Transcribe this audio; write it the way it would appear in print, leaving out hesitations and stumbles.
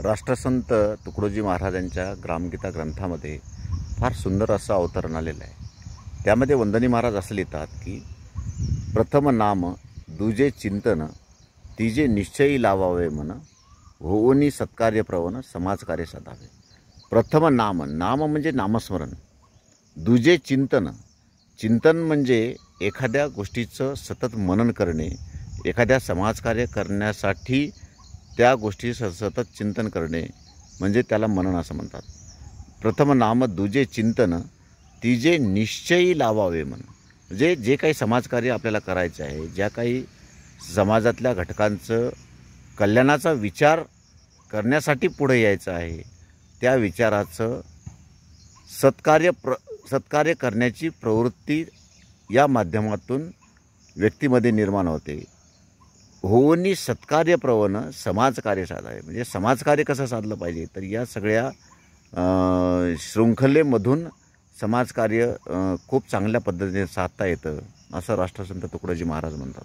राष्ट्रसंत तुकडोजी महाराजांच्या ग्रामगीता ग्रंथामध्ये फार सुंदर असं अवतरण आलेलं आहे। त्यामध्ये वंदनी महाराज असं लिहितात की प्रथम नाम दुजे चिंतन तिजे निश्चयी लावावे मन होऊनी सत्कार्य प्रवण समाजकार्य साधावे। प्रथम नाम, नाम म्हणजे नामस्मरण। दुजे चिंतन, चिंतन म्हणजे एखाद्या गोष्टीचं सतत मनन करणे, एखाद्या समाजकार्य करण्यासाठी त्या गोष्टीचं सतत चिंतन करणे म्हणजे त्याला मनन असं म्हणतात। प्रथम नाम दुजे चिंतन तिजे निश्चयी लावावे मन, म्हणजे जे काही समाजकार्य आपल्याला करायचं आहे, ज्या काही समाजातल्या घटकांचं कल्याणाचा विचार करण्यासाठी पुढे यायचं आहे, त्या विचाराचं सत्कार्य करण्याची प्रवृत्ती या माध्यमातून व्यक्तीमध्ये निर्माण होते। होऊनी सत्कार्य प्रवण समाजकार्य साधावे, म्हणजे समाजकार्य कसं साधलं पाहिजे, तर या सगळ्या शृंखलेमधून समाजकार्य खूप चांगल्या पद्धतीने साधता येतं असं राष्ट्रसंत तुकडोजी महाराज म्हणतात।